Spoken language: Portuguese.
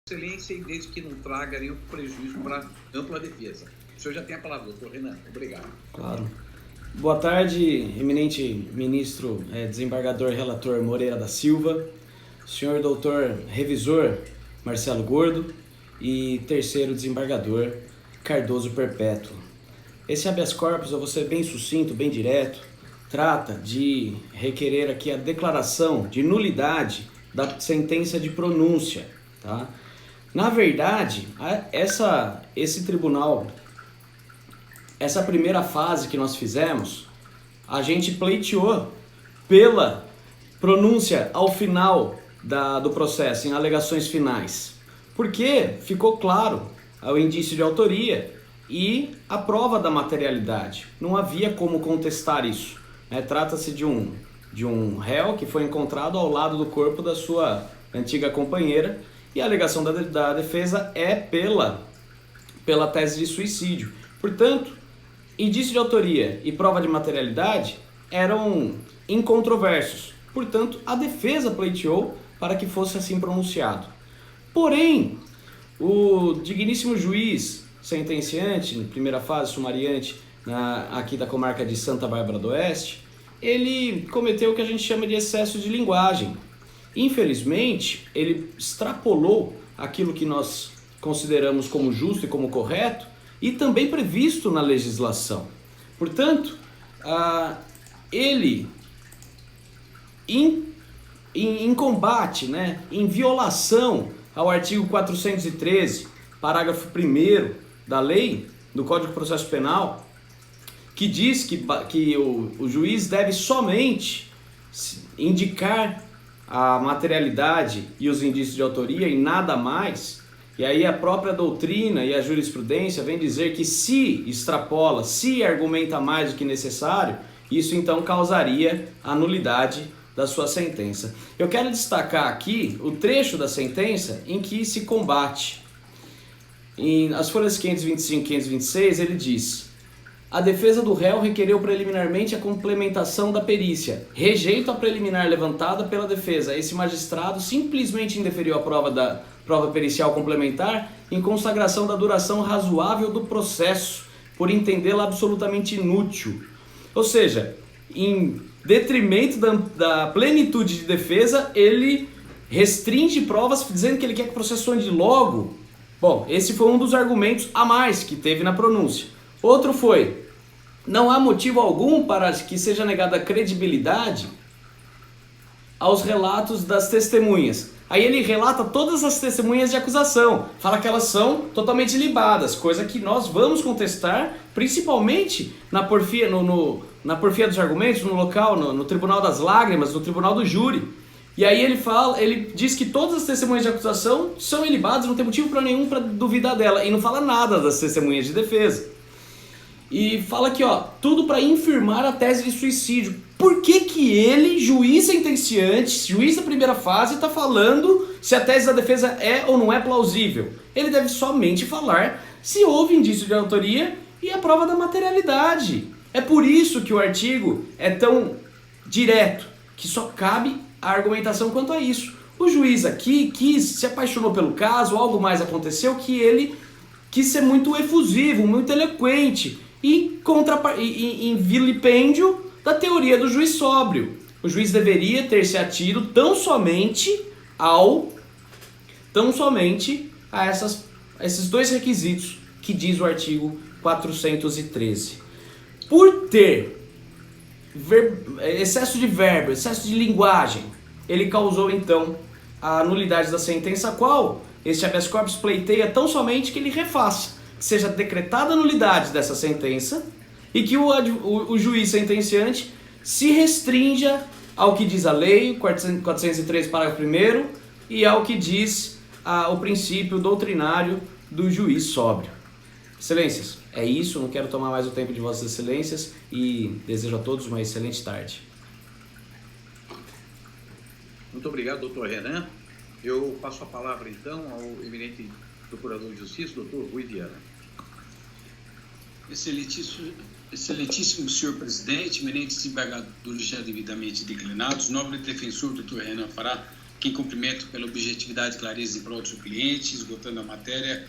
excelência e desde que não traga nenhum prejuízo para ampla defesa. O senhor já tem a palavra, doutor Renan. Obrigado. Claro. Boa tarde, eminente ministro, desembargador relator Moreira da Silva, senhor doutor revisor Marcelo Gordo e terceiro desembargador Cardoso Perpétuo. Esse habeas corpus, eu vou ser bem sucinto, bem direto, trata de requerer aqui a declaração de nulidade da sentença de pronúncia, tá? Na verdade, esse tribunal, essa primeira fase que nós fizemos, a gente pleiteou pela pronúncia ao final do processo, em alegações finais, porque ficou claro o indício de autoria e a prova da materialidade. Não havia como contestar isso, né? Trata-se de um réu que foi encontrado ao lado do corpo da sua antiga companheira e a alegação da defesa é pela tese de suicídio. Portanto, indício de autoria e prova de materialidade eram incontroversos. Portanto, a defesa pleiteou para que fosse assim pronunciado. Porém, o digníssimo juiz sentenciante, na primeira fase, sumariante, aqui da comarca de Santa Bárbara do Oeste, ele cometeu o que a gente chama de excesso de linguagem. Infelizmente, ele extrapolou aquilo que nós consideramos como justo e como correto e também previsto na legislação. Portanto, ele, em combate, né, em violação ao artigo 413, parágrafo 1º da lei, do Código de Processo Penal, que diz que o juiz deve somente indicar a materialidade e os indícios de autoria e nada mais, e aí a própria doutrina e a jurisprudência vem dizer que se extrapola, se argumenta mais do que necessário, isso então causaria a nulidade da sua sentença. Eu quero destacar aqui o trecho da sentença em que se combate. Nas folhas 525 e 526 ele diz: a defesa do réu requereu preliminarmente a complementação da perícia. Rejeito a preliminar levantada pela defesa. Esse magistrado simplesmente indeferiu a prova pericial complementar em consagração da duração razoável do processo, por entendê-la absolutamente inútil. Ou seja, em detrimento da plenitude de defesa, ele restringe provas dizendo que ele quer que o processo ande logo. Bom, esse foi um dos argumentos a mais que teve na pronúncia. Outro foi: não há motivo algum para que seja negada credibilidade aos relatos das testemunhas. Aí ele relata todas as testemunhas de acusação, fala que elas são totalmente libadas, coisa que nós vamos contestar, principalmente na porfia, na porfia dos argumentos, no local, no Tribunal das Lágrimas, no Tribunal do Júri. E aí ele diz que todas as testemunhas de acusação são ilibadas, não tem motivo para nenhum para duvidar dela, e não fala nada das testemunhas de defesa. E fala aqui, tudo para infirmar a tese de suicídio. Por que ele, juiz sentenciante, juiz da primeira fase, está falando se a tese da defesa é ou não é plausível? Ele deve somente falar se houve indício de autoria e a prova da materialidade. É por isso que o artigo é tão direto, que só cabe a argumentação quanto a isso. O juiz aqui se apaixonou pelo caso, algo mais aconteceu, que ele quis ser muito efusivo, muito eloquente, em vilipêndio da teoria do juiz sóbrio. O juiz deveria ter se atido tão somente a esses dois requisitos que diz o artigo 413. Por ter excesso de verbo, excesso de linguagem, ele causou então a nulidade da sentença, a qual este habeas corpus pleiteia tão somente que ele refaça, que seja decretada a nulidade dessa sentença e que o juiz sentenciante se restrinja ao que diz a lei, 403, parágrafo 1º, e ao que diz o princípio doutrinário do juiz sóbrio. Excelências, é isso, não quero tomar mais o tempo de vossas excelências e desejo a todos uma excelente tarde. Muito obrigado, doutor Renan. Eu passo a palavra, então, ao eminente procurador de justiça, doutor Rui Viana. Excelentíssimo senhor presidente, eminentes desembargadores já devidamente declinados, nobre defensor, doutor Renan Fará, quem cumprimento pela objetividade e clareza em prol do seu cliente, esgotando a matéria.